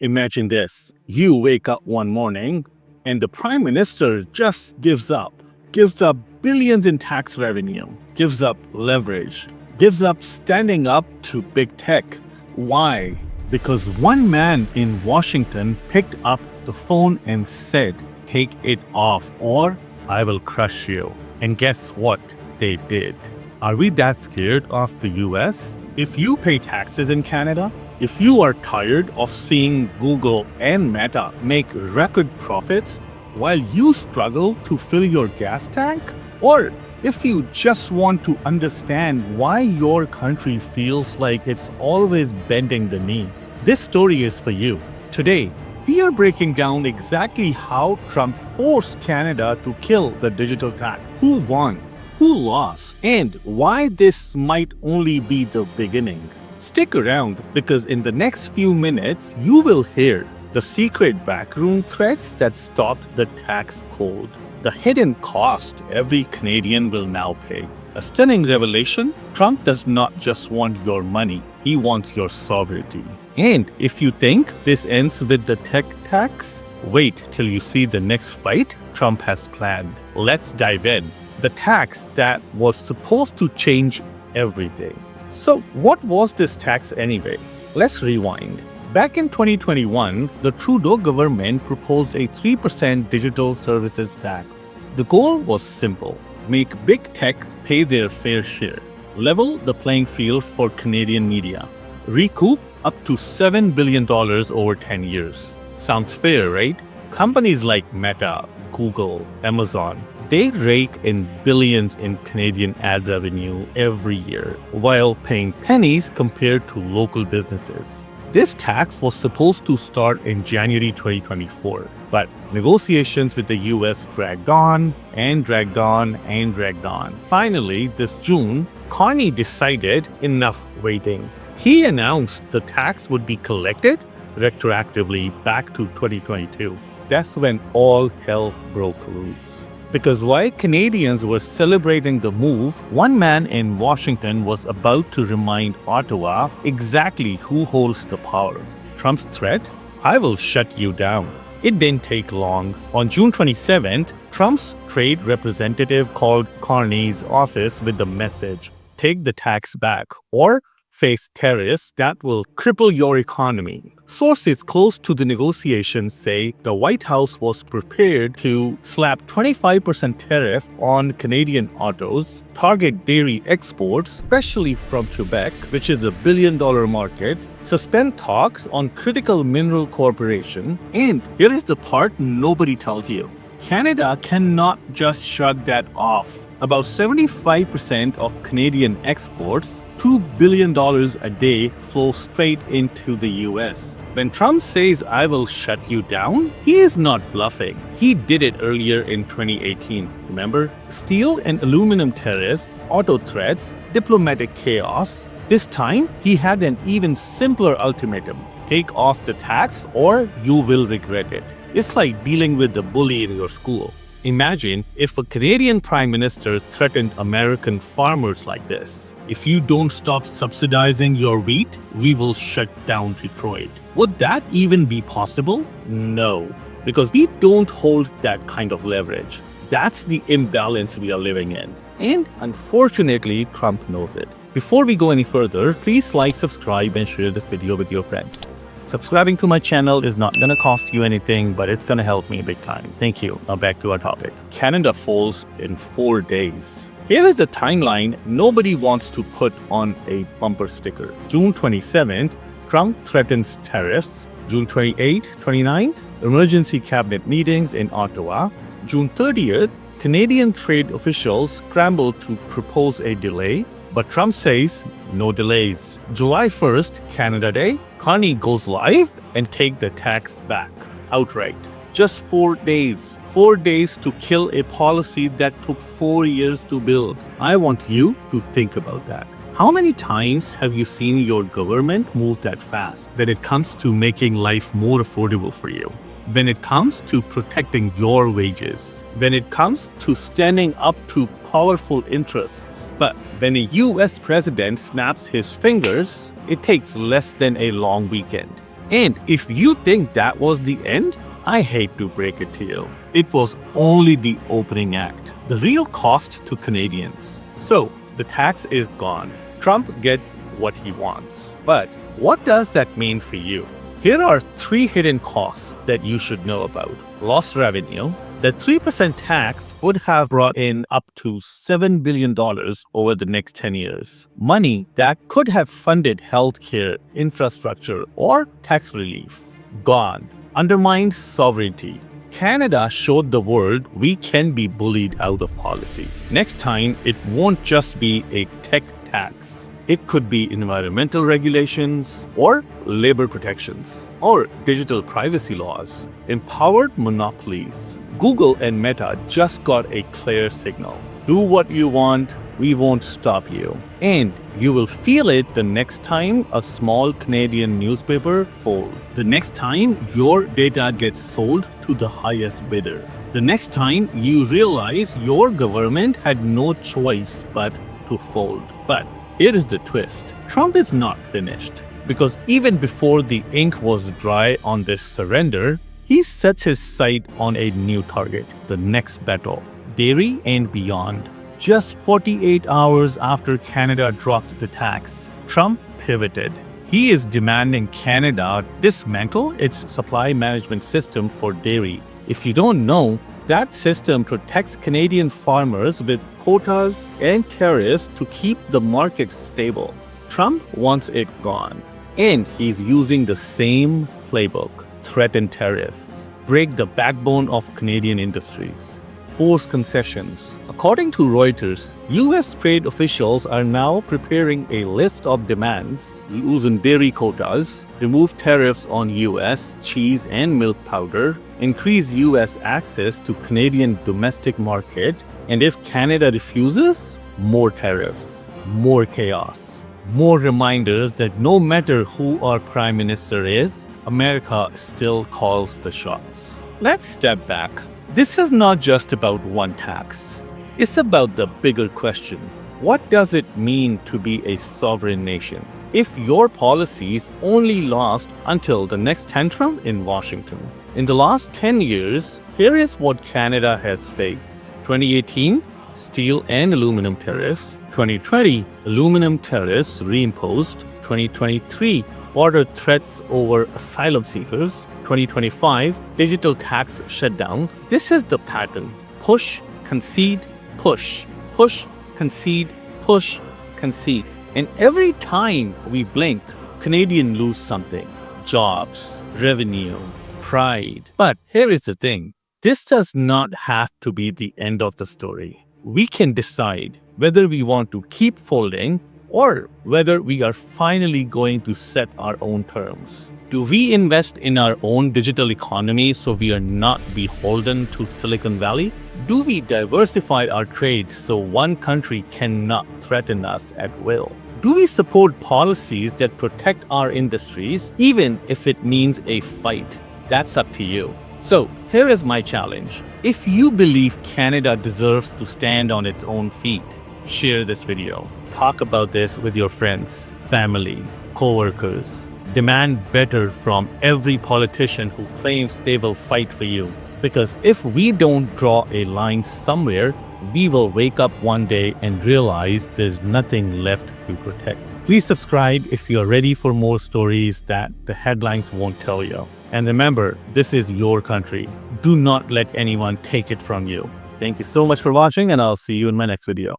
Imagine this. You wake up one morning and the Prime Minister just gives up billions in tax revenue, gives up leverage, gives up standing up to big tech. Why? Because one man in Washington picked up the phone and said, "Take it off or I will crush you." And guess what? They did. Are we that scared of the US? If you pay taxes in Canada, if you are tired of seeing Google and Meta make record profits while you struggle to fill your gas tank, or if you just want to understand why your country feels like it's always bending the knee, this story is for you. Today, we are breaking down exactly how Trump forced Canada to kill the digital tax. Who won? Who lost? And why this might only be the beginning. Stick around because in the next few minutes, you will hear the secret backroom threats that stopped the tax code, the hidden cost every Canadian will now pay. A stunning revelation: Trump does not just want your money, he wants your sovereignty. And if you think this ends with the tech tax, wait till you see the next fight Trump has planned. Let's dive in. The tax that was supposed to change everything. So, what was this tax anyway? Let's rewind. Back in 2021, the Trudeau government proposed a 3% digital services tax. The goal was simple: make big tech pay their fair share, level the playing field for Canadian media, recoup up to $7 billion over 10 years. Sounds fair, right? Companies like Meta, Google, Amazon, they rake in billions in Canadian ad revenue every year, while paying pennies compared to local businesses. This tax was supposed to start in January 2024, but negotiations with the US dragged on and dragged on and dragged on. Finally, this June, Carney decided enough waiting. He announced the tax would be collected retroactively back to 2022. That's when all hell broke loose. Because while Canadians were celebrating the move, one man in Washington was about to remind Ottawa exactly who holds the power. Trump's threat: "I will shut you down." It didn't take long. On June 27th, Trump's trade representative called Carney's office with the message: "Take the tax back or face tariffs that will cripple your economy." Sources close to the negotiations say the White House was prepared to slap 25% tariff on Canadian autos, target dairy exports, especially from Quebec, which is a billion-dollar market, suspend talks on critical mineral corporation, and here is the part nobody tells you: Canada cannot just shrug that off. About 75% of Canadian exports, $2 billion a day, flow straight into the US. When Trump says, "I will shut you down," he is not bluffing. He did it earlier in 2018, remember? Steel and aluminum tariffs, auto threats, diplomatic chaos. This time, he had an even simpler ultimatum: take off the tax or you will regret it. It's like dealing with the bully in your school. Imagine if a Canadian Prime Minister threatened American farmers like this: "If you don't stop subsidizing your wheat, we will shut down Detroit." Would that even be possible? No, because we don't hold that kind of leverage. That's the imbalance we are living in. And unfortunately, Trump knows it. Before we go any further, please like, subscribe, and share this video with your friends. Subscribing to my channel is not gonna cost you anything, but it's gonna help me big time. Thank you. Now back to our topic. Canada falls in 4 days. Here is the timeline nobody wants to put on a bumper sticker. June 27th, Trump threatens tariffs. June 28th, 29th, emergency cabinet meetings in Ottawa. June 30th, Canadian trade officials scramble to propose a delay, but Trump says no delays. July 1st, Canada Day, Carney goes live and take the tax back outright. Just 4 days. 4 days to kill a policy that took 4 years to build. I want you to think about that. How many times have you seen your government move that fast when it comes to making life more affordable for you? When it comes to protecting your wages? When it comes to standing up to powerful interests? But when a US president snaps his fingers, it takes less than a long weekend. And if you think that was the end, I hate to break it to you. It was only the opening act, the real cost to Canadians. So, the tax is gone. Trump gets what he wants. But what does that mean for you? Here are 3 hidden costs that you should know about. Lost revenue. The 3% tax would have brought in up to $7 billion over the next 10 years. Money that could have funded healthcare, infrastructure, or tax relief. Gone. Undermined sovereignty. Canada showed the world we can be bullied out of policy. Next time, it won't just be a tech tax. It could be environmental regulations, or labor protections, or digital privacy laws, empowered monopolies. Google and Meta just got a clear signal. Do what you want, we won't stop you. And you will feel it the next time a small Canadian newspaper folds. The next time your data gets sold to the highest bidder. The next time you realize your government had no choice but to fold. But here is the twist. Trump is not finished. Because even before the ink was dry on this surrender, he sets his sight on a new target, the next battle, dairy and beyond. Just 48 hours after Canada dropped the tax, Trump pivoted. He is demanding Canada dismantle its supply management system for dairy. If you don't know, that system protects Canadian farmers with quotas and tariffs to keep the market stable. Trump wants it gone. And he's using the same playbook. Threaten tariffs, break the backbone of Canadian industries, force concessions. According to Reuters, US trade officials are now preparing a list of demands: loosen dairy quotas, remove tariffs on US cheese and milk powder, increase US access to Canadian domestic market, and if Canada refuses, more tariffs, more chaos, more reminders that no matter who our prime minister is, America still calls the shots. Let's step back. This is not just about one tax. It's about the bigger question. What does it mean to be a sovereign nation if your policies only last until the next tantrum in Washington? In the last 10 years, here is what Canada has faced. 2018, steel and aluminum tariffs. 2020, aluminum tariffs reimposed. 2023, border threats over asylum seekers. 2025, digital tax shutdown. This is the pattern. Push, concede, push, push, concede, push, concede. And every time we blink, Canadians lose something. Jobs, revenue, pride. But here is the thing. This does not have to be the end of the story. We can decide whether we want to keep folding or whether we are finally going to set our own terms. Do we invest in our own digital economy so we are not beholden to Silicon Valley? Do we diversify our trade so one country cannot threaten us at will? Do we support policies that protect our industries even if it means a fight? That's up to you. So here is my challenge. If you believe Canada deserves to stand on its own feet, share this video. Talk about this with your friends, family, co-workers. Demand better from every politician who claims they will fight for you. Because if we don't draw a line somewhere, we will wake up one day and realize there's nothing left to protect. Please subscribe if you're ready for more stories that the headlines won't tell you. And remember, this is your country. Do not let anyone take it from you. Thank you so much for watching, and I'll see you in my next video.